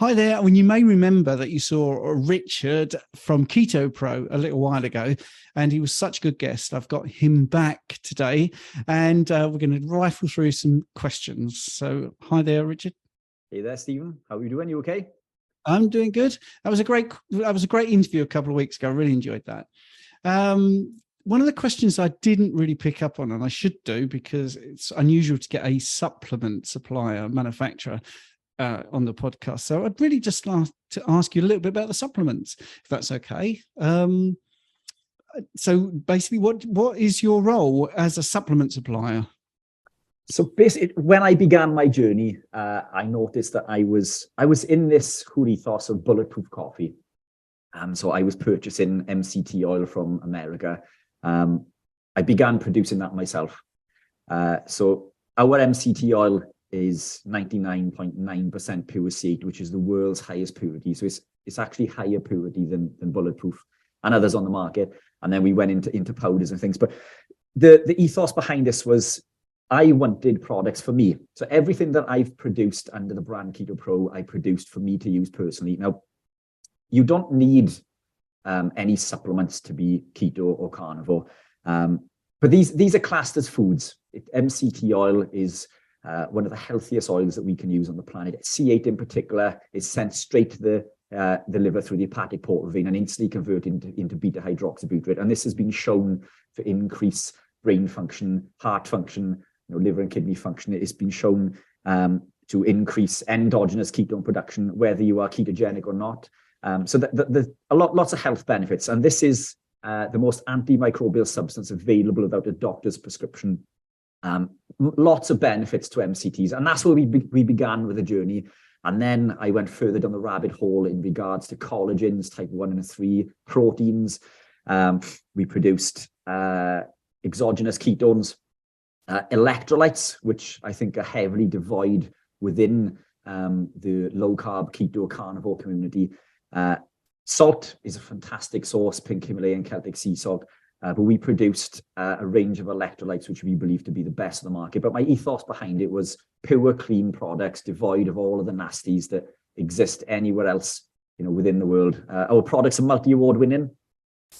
Hi there. When you may remember that you saw Richard from Keto Pro a little while ago, and he was such a good guest. I've got him back today, and we're going to rifle through some questions. So, hi there, Richard. Hey there, Stephen. How are you doing? You okay? I'm doing good. That was a great interview a couple of weeks ago. I really enjoyed that. One of the questions I didn't really pick up on, and I should do because it's unusual to get a supplement supplier manufacturer on the podcast. So I'd really just like to ask you a little bit about the supplements, if that's okay. So basically, what is your role as a supplement supplier? So basically, when I began my journey, I noticed that I was in this whole ethos of bulletproof coffee. So I was purchasing MCT oil from America. I began producing that myself. So our MCT oil is 99.9% pure C8, which is the world's highest purity. So it's actually higher purity than bulletproof and others on the market. And then we went into powders and things. But the ethos behind this was I wanted products for me. So everything that I've produced under the brand Keto Pro, I produced for me to use personally. Now, you don't need any supplements to be keto or carnivore. But these are classed as foods. MCT oil is one of the healthiest oils that we can use on the planet. C8 in particular is sent straight to the liver through the hepatic portal vein and instantly converted into beta hydroxybutyrate. And this has been shown to increase brain function, heart function, liver and kidney function. It's been shown to increase endogenous ketone production, whether you are ketogenic or not. So there's lots of health benefits. And this is the most antimicrobial substance available without a doctor's prescription. Lots of benefits to MCTs. And that's where we began with the journey. And then I went further down the rabbit hole in regards to collagens, type 1 and 3, proteins. We produced exogenous ketones, electrolytes, which I think are heavily devoid within the low-carb keto carnivore community. Salt is a fantastic source, pink Himalayan Celtic sea salt. But we produced a range of electrolytes, which we believe to be the best in the market. But my ethos behind it was pure, clean products, devoid of all of the nasties that exist anywhere else, within the world. Our products are multi-award winning.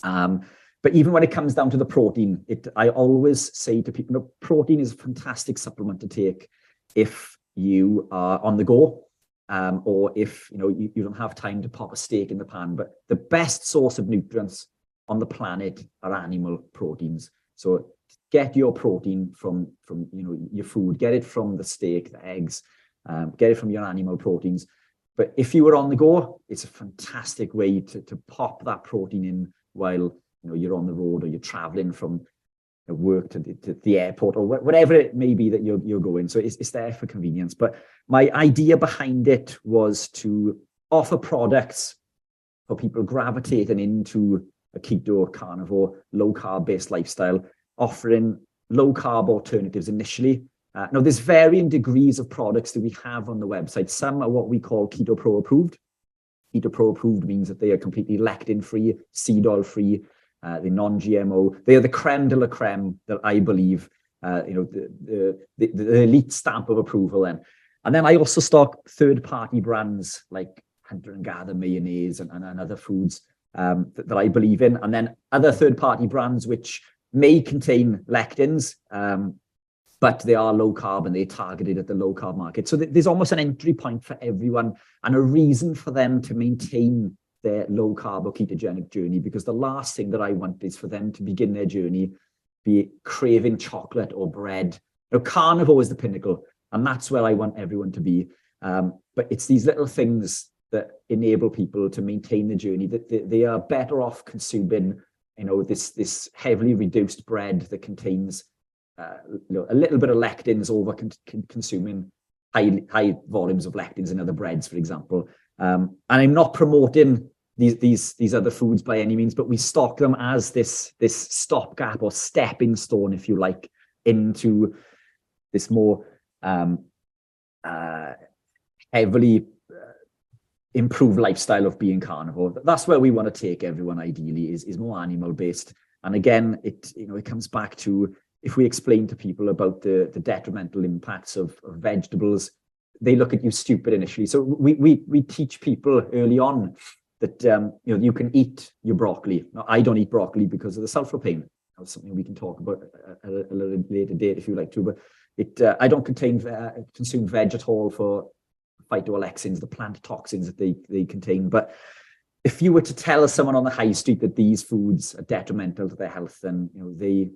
But even when it comes down to the protein, I always say to people, protein is a fantastic supplement to take if you are on the go, or if you don't have time to pop a steak in the pan. But the best source of nutrients on the planet are animal proteins. So get your protein from your food, get it from the steak, the eggs, get it from your animal proteins. But if you were on the go, it's a fantastic way to pop that protein in while you're on the road or you're traveling from work to the airport or whatever it may be that you're going. So it's there for convenience. But my idea behind it was to offer products for people gravitating into a keto, carnivore, low-carb based lifestyle, offering low-carb alternatives initially. Now, there's varying degrees of products that we have on the website. Some are what we call Keto Pro approved. Keto Pro approved means that they are completely lectin-free, seed oil-free, they're non-GMO. They are the creme de la creme that I believe, the elite stamp of approval then. And then I also stock third-party brands like Hunter and Gather mayonnaise and other foods that I believe in, and then other third-party brands which may contain lectins, but they are low carb and they're targeted at the low carb market. So there's almost an entry point for everyone and a reason for them to maintain their low carb or ketogenic journey, because the last thing that I want is for them to begin their journey be craving chocolate or bread. Carnivore is the pinnacle, and that's where I want everyone to be. But it's these little things that enable people to maintain the journey, that they are better off consuming, this heavily reduced bread that contains a little bit of lectins over consuming high volumes of lectins in other breads, for example. And I'm not promoting these other foods by any means, but we stock them as this stopgap or stepping stone, if you like, into this more heavily improved lifestyle of being carnivore. That's where we want to take everyone ideally, is more animal based. And again, it comes back to, if we explain to people about the detrimental impacts of vegetables, they look at you stupid initially. So we teach people early on that you can eat your broccoli. Now, I don't eat broccoli because of the sulforaphane. That's something we can talk about a little later date if you like to. But I don't consume veg at all for phytoalexins, the plant toxins that they contain. But if you were to tell someone on the high street that these foods are detrimental to their health, then they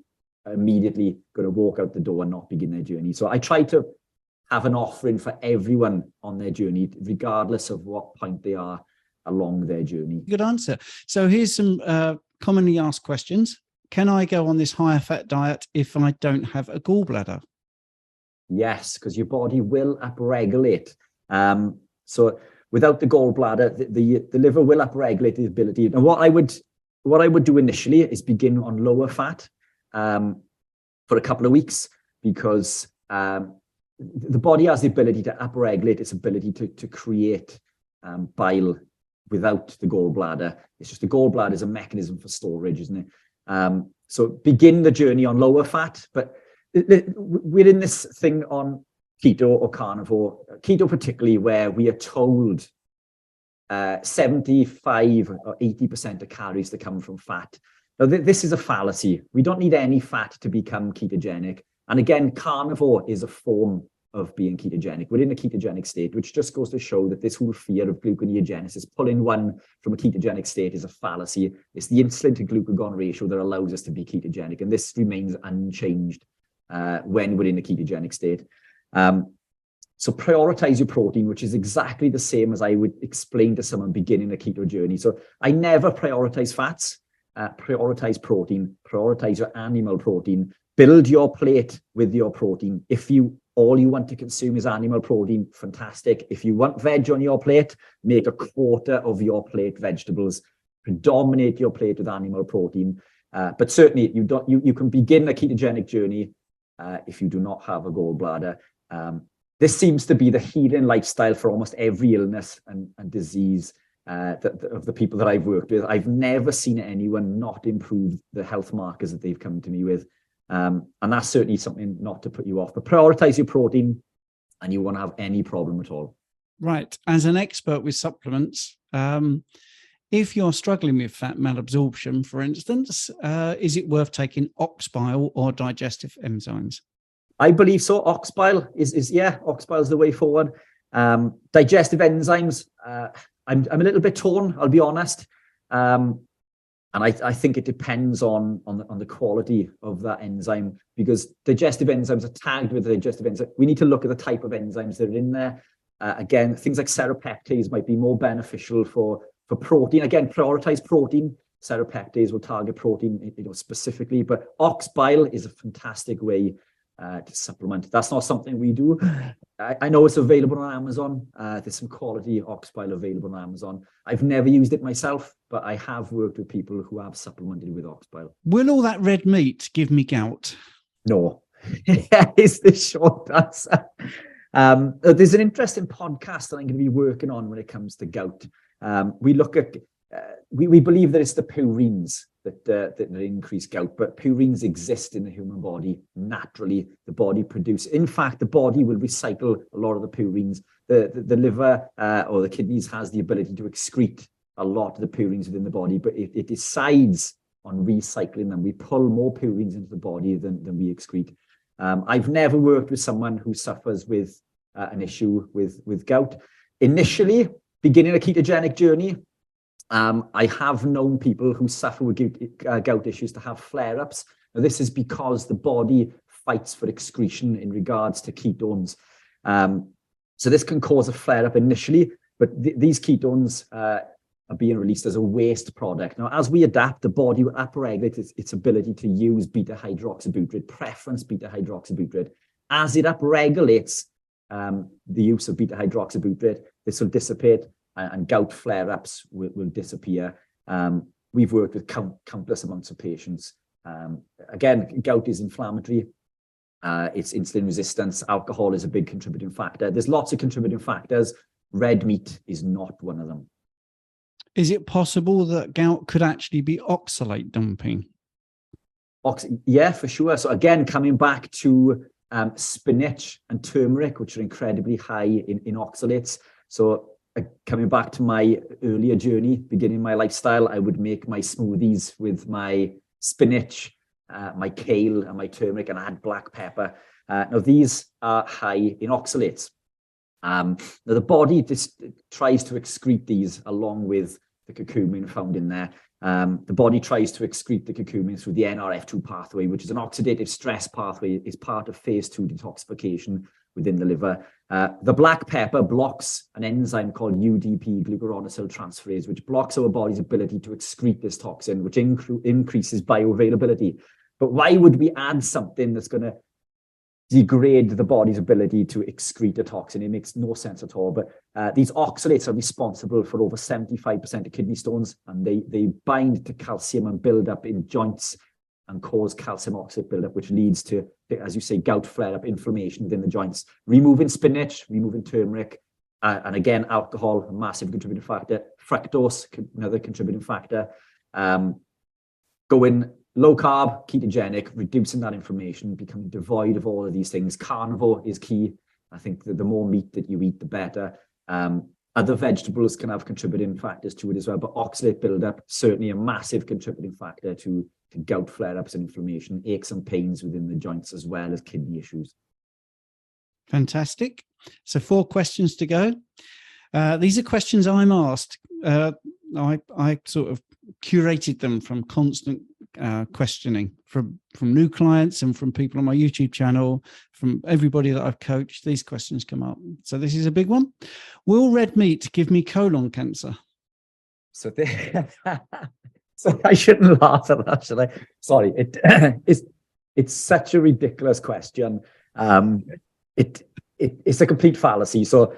are immediately going to walk out the door and not begin their journey. So I try to have an offering for everyone on their journey, regardless of what point they are along their journey. Good answer. So here's some commonly asked questions. Can I go on this higher fat diet if I don't have a gallbladder? Yes, because your body will upregulate. So without the gallbladder, the liver will upregulate the ability. And what I would do initially is begin on lower fat for a couple of weeks, because the body has the ability to upregulate its ability to create bile without the gallbladder. It's just the gallbladder is a mechanism for storage, isn't it? So begin the journey on lower fat, but we're in this thing on keto or carnivore, keto particularly, where we are told 75 or 80% of calories to come from fat. Now, this is a fallacy. We don't need any fat to become ketogenic. And again, carnivore is a form of being ketogenic. We're in a ketogenic state, which just goes to show that this whole fear of gluconeogenesis, pulling one from a ketogenic state, is a fallacy. It's the insulin to glucagon ratio that allows us to be ketogenic. And this remains unchanged when we're in a ketogenic state. So prioritize your protein, which is exactly the same as I would explain to someone beginning a keto journey. So I never prioritize fats, prioritize protein, prioritize your animal protein, build your plate with your protein. If all you want to consume is animal protein, fantastic. If you want veg on your plate, make a quarter of your plate vegetables, predominate your plate with animal protein. But certainly you can begin a ketogenic journey if you do not have a gallbladder. This seems to be the healing lifestyle for almost every illness and disease of the people that I've worked with. I've never seen anyone not improve the health markers that they've come to me with. And that's certainly something not to put you off. But prioritize your protein and you won't have any problem at all. Right. As an expert with supplements, if you're struggling with fat malabsorption, for instance, is it worth taking ox bile or digestive enzymes? I believe so. Ox bile ox bile is the way forward. Digestive enzymes, I'm a little bit torn, I'll be honest. And I think it depends on the quality of that enzyme, because digestive enzymes are tagged with the digestive enzyme. We need to look at the type of enzymes that are in there. Again, things like serrapeptase might be more beneficial for protein. Again, prioritize protein. Serrapeptase will target protein specifically, but ox bile is a fantastic way to supplement. That's not something we do. I know it's available on Amazon. There's some quality ox bile available on Amazon. I've never used it myself, but I have worked with people who have supplemented with ox bile. Will all that red meat give me gout? No, is the short answer. There's an interesting podcast that I'm going to be working on when it comes to gout. We look at, we believe that it's the purines that increase gout, but purines exist in the human body naturally. The body produces. In fact, the body will recycle a lot of the purines. The liver or the kidneys has the ability to excrete a lot of the purines within the body, but it decides on recycling them. We pull more purines into the body than we excrete. I've never worked with someone who suffers with an issue with gout. Initially, beginning a ketogenic journey, I have known people who suffer with gout issues to have flare-ups. Now, this is because the body fights for excretion in regards to ketones. So this can cause a flare-up initially, but these ketones are being released as a waste product. Now, as we adapt, the body will upregulate its ability to use beta-hydroxybutyrate, preference beta-hydroxybutyrate. As it upregulates the use of beta-hydroxybutyrate, this will dissipate, and gout flare-ups will disappear. We've worked with countless amounts of patients. Again, gout is inflammatory. It's insulin resistance. Alcohol is a big contributing factor. There's lots of contributing factors. Red meat is not one of them. Is it possible that gout could actually be oxalate dumping? Yeah, for sure. So again, coming back to spinach and turmeric, which are incredibly high in oxalates. So coming back to my earlier journey, beginning my lifestyle, I would make my smoothies with my spinach, my kale, and my turmeric, and add black pepper. Now, these are high in oxalates. Now, the body just tries to excrete these along with the curcumin found in there. The body tries to excrete the curcumin through the NRF2 pathway, which is an oxidative stress pathway, is part of phase 2 detoxification within the liver. The black pepper blocks an enzyme called UDP, glucuronosyl transferase, which blocks our body's ability to excrete this toxin, which increases bioavailability. But why would we add something that's going to degrade the body's ability to excrete a toxin? It makes no sense at all. But these oxalates are responsible for over 75% of kidney stones, and they bind to calcium and build up in joints and cause calcium oxalate buildup, which leads to, as you say, gout flare-up, inflammation within the joints. Removing spinach, removing turmeric, and again, alcohol, a massive contributing factor. Fructose, another contributing factor. Going low carb, ketogenic, reducing that inflammation, becoming devoid of all of these things. Carnivore is key. I think that the more meat that you eat, the better. Other vegetables can have contributing factors to it as well, but oxalate buildup, certainly a massive contributing factor to gout flare-ups and inflammation, aches and pains within the joints, as well as kidney issues. Fantastic. So 4 questions to go. These are questions I'm asked. I sort of curated them from constant questioning from new clients and from people on my YouTube channel, from everybody that I've coached. These questions come up. So this is a big one. Will red meat give me colon cancer? So so I shouldn't laugh at that, should I? Sorry, it's such a ridiculous question. It's a complete fallacy. So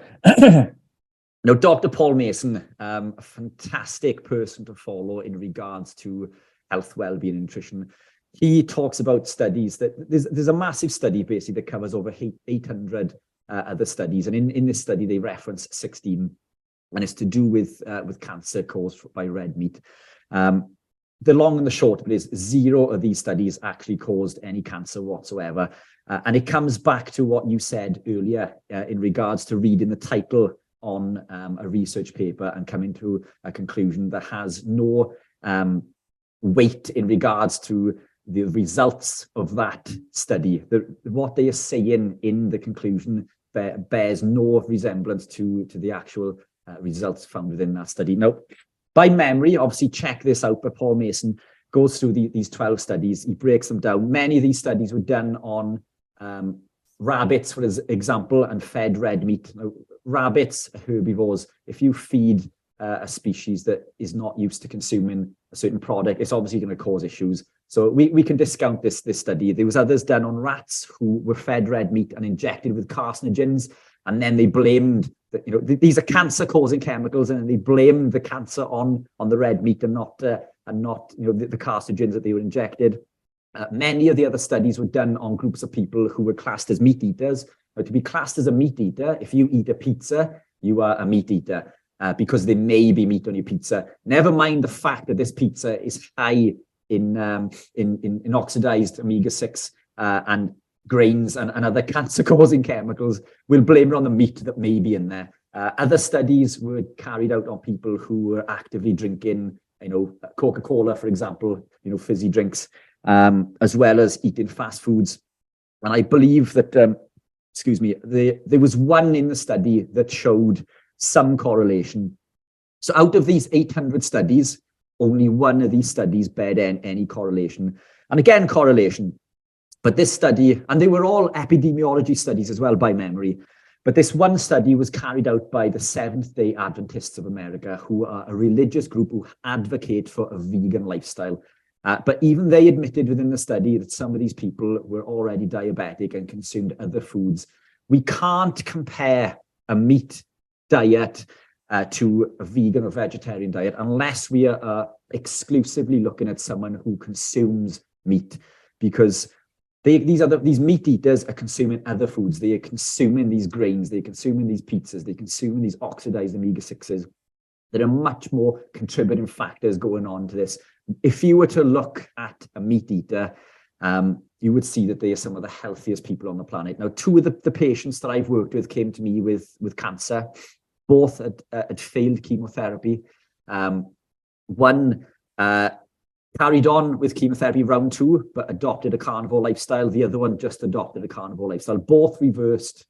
now, Dr. Paul Mason, a fantastic person to follow in regards to health, well-being, and nutrition. He talks about studies that there's a massive study basically that covers over 800 other studies, and in this study they reference 16, and it's to do with cancer caused by red meat. The long and the short of it is 0 of these studies actually caused any cancer whatsoever, and it comes back to what you said earlier in regards to reading the title on a research paper and coming to a conclusion that has no weight in regards to the results of that study. What they are saying in the conclusion bears no resemblance to the actual results found within that study. Now, by memory, obviously check this out, but Paul Mason goes through these 12 studies. He breaks them down. Many of these studies were done on rabbits, for example, and fed red meat. Now, rabbits are herbivores. If you feed a species that is not used to consuming a certain product, it's obviously going to cause issues. So we can discount this study. There was others done on rats who were fed red meat and injected with carcinogens, and then they blamed that, these are cancer-causing chemicals, and they blamed the cancer on the red meat and not the carcinogens that they were injected. Many of the other studies were done on groups of people who were classed as meat eaters. Now, to be classed as a meat eater, if you eat a pizza, you are a meat eater because there may be meat on your pizza. Never mind the fact that this pizza is high in oxidized omega-6 and grains and other cancer-causing chemicals. We'll blame it on the meat that may be in there. Other studies were carried out on people who were actively drinking, Coca-Cola, for example, fizzy drinks, as well as eating fast foods. And I believe that, there was one in the study that showed some correlation. So out of these 800 studies, only one of these studies bared any correlation. And again, correlation. But this study, and they were all epidemiology studies as well by memory, but this one study was carried out by the Seventh-day Adventists of America, who are a religious group who advocate for a vegan lifestyle. But even they admitted within the study that some of these people were already diabetic and consumed other foods. We can't compare a meat diet to a vegan or vegetarian diet unless we are exclusively looking at someone who consumes meat, because these meat eaters are consuming other foods. They are consuming these grains, they're consuming these pizzas, they're consuming these oxidized omega-6s. There are much more contributing factors going on to this. If you were to look at a meat eater, you would see that they are some of the healthiest people on the planet. Now, two of the patients that I've worked with came to me with cancer. Both had failed chemotherapy. One carried on with chemotherapy round 2, but adopted a carnivore lifestyle. The other one just adopted a carnivore lifestyle. Both reversed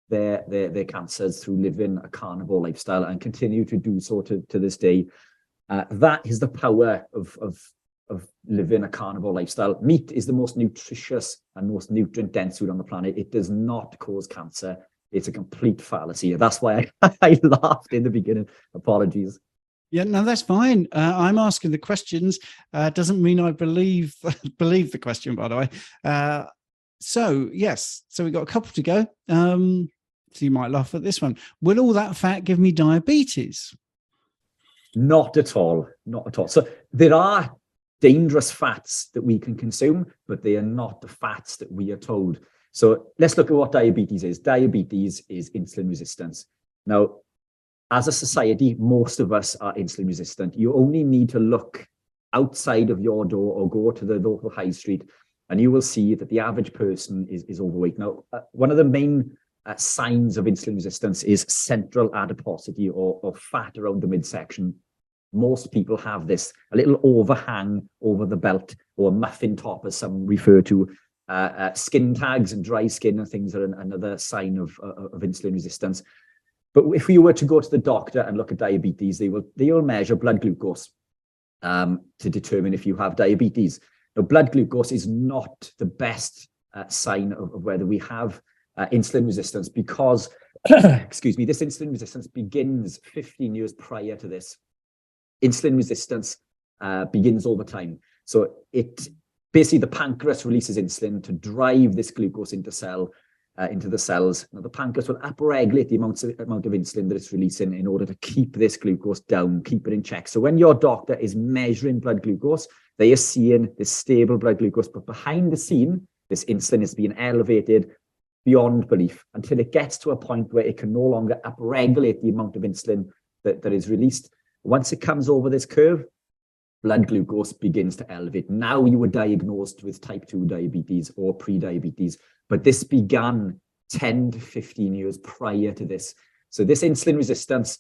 their cancers through living a carnivore lifestyle and continue to do so to this day. That is the power of living a carnivore lifestyle. Meat is the most nutritious and most nutrient-dense food on the planet. It does not cause cancer. It's a complete fallacy. That's why I laughed in the beginning. Apologies. Yeah, no, that's fine. I'm asking the questions. Doesn't mean I believe the question, by the way. So yes, so we got a couple to go. So you might laugh at this one. Will all that fat give me diabetes? Not at all. Not at all. So there are dangerous fats that we can consume, but they are not the fats that we are told. So let's look at what diabetes is. Diabetes is insulin resistance. Now, as a society, most of us are insulin resistant. You only need to look outside of your door or go to the local high street, and you will see that the average person is overweight. Now, one of the main signs of insulin resistance is central adiposity or fat around the midsection. Most people have this, a little overhang over the belt, or muffin top, as some refer to. Skin tags and dry skin and things are another sign of insulin resistance. But if we were to go to the doctor and look at diabetes, they will measure blood glucose to determine if you have diabetes. Now, blood glucose is not the best sign of whether we have insulin resistance, because, excuse me, this insulin resistance begins 15 years prior to this. Insulin resistance begins over time. So basically the pancreas releases insulin to drive this glucose into the cells. Now, the pancreas will upregulate the amount of insulin that it's releasing in order to keep this glucose down, keep it in check. So when your doctor is measuring blood glucose, they are seeing this stable blood glucose, but behind the scene, this insulin is being elevated beyond belief until it gets to a point where it can no longer upregulate the amount of insulin that is released. Once it comes over this curve, blood glucose begins to elevate. Now you were diagnosed with type 2 diabetes or pre-diabetes, but this began 10 to 15 years prior to this. So this insulin resistance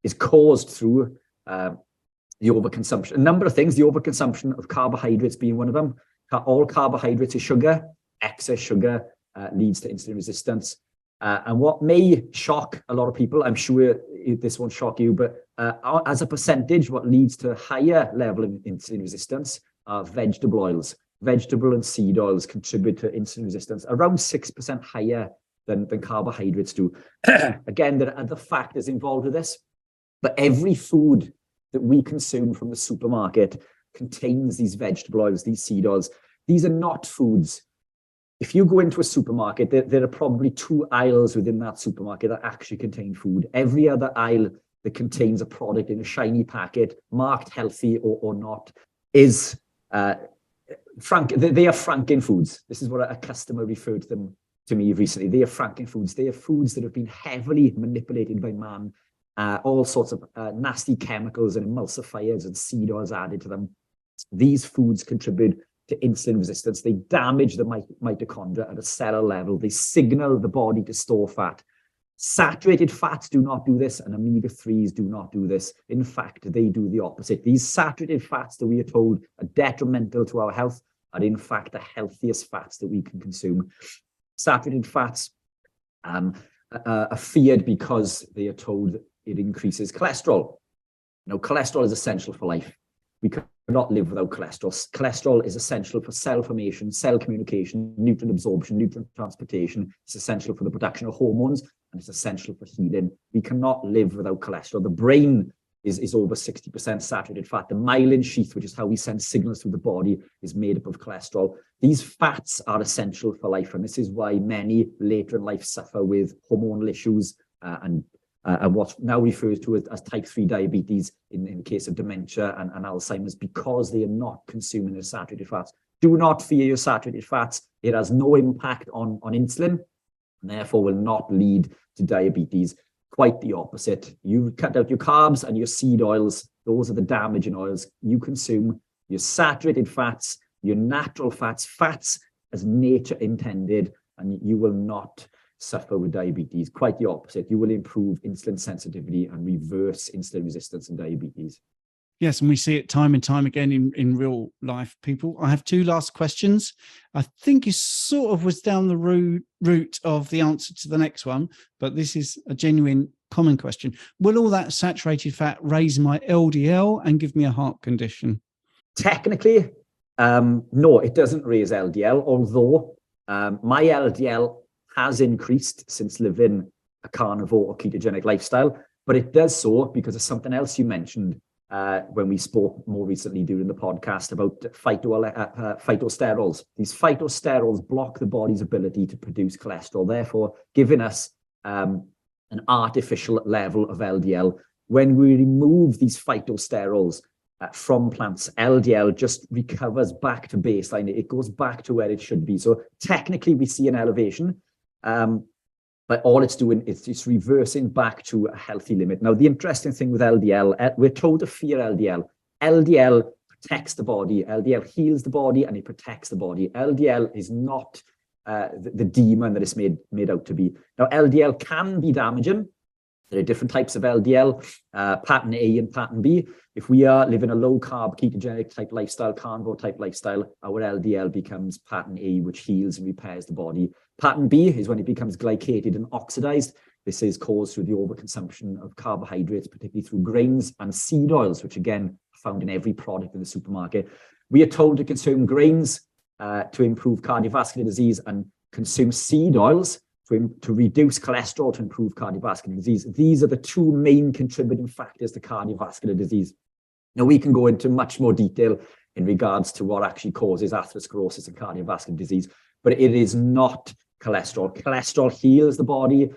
is caused through the overconsumption. A number of things, the overconsumption of carbohydrates being one of them. All carbohydrates is sugar. Excess sugar leads to insulin resistance. And what may shock a lot of people, I'm sure this won't shock you, but as a percentage, what leads to a higher level of insulin resistance are vegetable oils. Vegetable and seed oils contribute to insulin resistance around 6% higher than carbohydrates do. Again, there are other factors involved with this, but every food that we consume from the supermarket contains these vegetable oils, these seed oils. These are not foods. If you go into a supermarket, there are probably 2 aisles within that supermarket that actually contain food. Every other aisle that contains a product in a shiny packet, marked healthy or not, is they are Franken foods. This is what a customer referred to me recently. They are Franken foods. They are foods that have been heavily manipulated by man. All sorts of nasty chemicals and emulsifiers and seed oils added to them. These foods contribute to insulin resistance. They damage the mitochondria at a cellular level. They signal the body to store fat. Saturated fats do not do this, and omega-3s do not do this. In fact, they do the opposite. These saturated fats that we are told are detrimental to our health are in fact the healthiest fats that we can consume. Saturated fats are feared because they are told it increases cholesterol. Now, cholesterol is essential for life. We cannot live without cholesterol. Cholesterol is essential for cell formation, cell communication, nutrient absorption, nutrient transportation. It's essential for the production of hormones, and it's essential for healing. We cannot live without cholesterol. The brain is over 60% saturated fat. The myelin sheath, which is how we send signals through the body, is made up of cholesterol. These fats are essential for life, and this is why many later in life suffer with hormonal issues and what's now referred to as type 3 diabetes in the case of dementia and Alzheimer's, because they are not consuming the saturated fats. Do not fear your saturated fats. It has no impact on insulin, and therefore will not lead to diabetes. Quite the opposite. You cut out your carbs and your seed oils. Those are the damaging oils. You consume your saturated fats, your natural fats as nature intended, and you will not suffer with diabetes. Quite the opposite. You will improve insulin sensitivity and reverse insulin resistance and diabetes. Yes, and we see it time and time again in real life, people. I have two last questions. I think you sort of was down the route of the answer to the next one, but this is a genuine common question. Will all that saturated fat raise my LDL and give me a heart condition? Technically, no, it doesn't raise LDL, although my LDL has increased since living a carnivore or ketogenic lifestyle, but it does so because of something else you mentioned when we spoke more recently during the podcast about phytosterols. These phytosterols block the body's ability to produce cholesterol, therefore giving us an artificial level of LDL. When we remove these phytosterols from plants, LDL just recovers back to baseline. It goes back to where it should be. So technically we see an elevation, but all it's doing is it's reversing back to a healthy limit. Now, the interesting thing with LDL, we're told to fear LDL. LDL protects the body. LDL heals the body and it protects the body. LDL is not the demon that it's made out to be. Now, LDL can be damaging. There are different types of LDL, pattern A and pattern B. If we are living a low-carb, ketogenic type lifestyle, carnivore type lifestyle, our LDL becomes pattern A, which heals and repairs the body. Pattern B is when it becomes glycated and oxidized. This is caused through the overconsumption of carbohydrates, particularly through grains and seed oils, which again are found in every product in the supermarket. We are told to consume grains to improve cardiovascular disease and consume seed oils to reduce cholesterol to improve cardiovascular disease. These are the two main contributing factors to cardiovascular disease. Now, we can go into much more detail in regards to what actually causes atherosclerosis and cardiovascular disease, but it is not cholesterol. Cholesterol heals the body.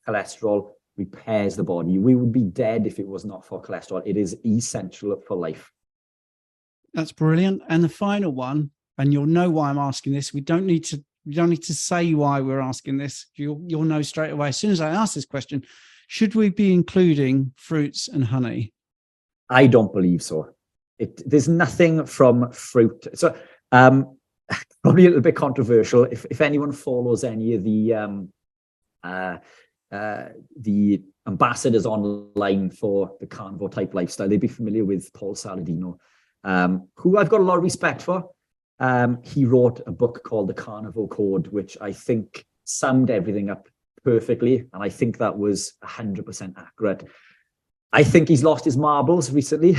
Cholesterol repairs the body. We would be dead if it was not for cholesterol. It is essential for life. That's brilliant. And the final one, and you'll know why I'm asking this. We don't need to say why we're asking this. You'll know straight away. As soon as I ask this question, should we be including fruits and honey? I don't believe so. There's nothing from fruit. So probably a little bit controversial. If anyone follows any of the ambassadors online for the carnivore type lifestyle, they'd be familiar with Paul Saladino, who I've got a lot of respect for. He wrote a book called The Carnivore Code, which I think summed everything up perfectly. And I think that was 100% accurate. I think he's lost his marbles recently.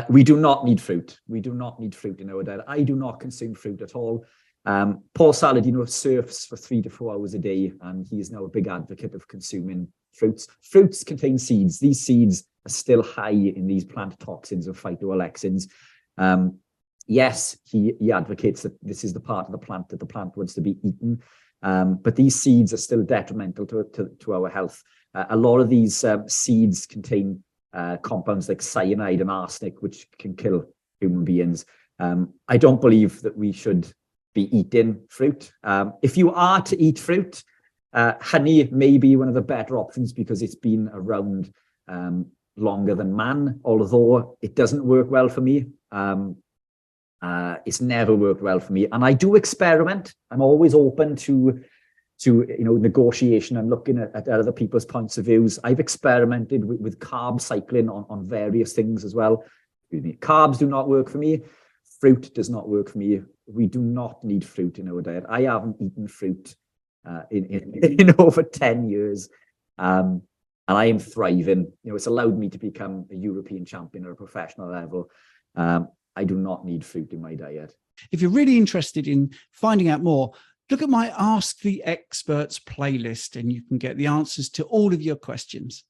We do not need fruit. We do not need fruit in our diet. I do not consume fruit at all. Paul Saladino surfs for 3 to 4 hours a day, and he is now a big advocate of consuming fruits. Fruits contain seeds. These seeds are still high in these plant toxins of phytoalexins. Yes, he advocates that this is the part of the plant that the plant wants to be eaten. But these seeds are still detrimental to our health. A lot of these seeds contain compounds like cyanide and arsenic, which can kill human beings. I don't believe that we should be eating fruit. If you are to eat fruit, honey may be one of the better options because it's been around longer than man, although it doesn't work well for me. It's never worked well for me, and I do experiment. I'm always open to negotiation and looking at other people's points of views. I've experimented with carb cycling on various things as well. Carbs do not work for me. Fruit does not work for me. We do not need fruit in our diet. I haven't eaten fruit in over 10 years, and I am thriving. It's allowed me to become a European champion at a professional level. I do not need fruit in my diet. If you're really interested in finding out more, look at my Ask the Experts playlist and you can get the answers to all of your questions.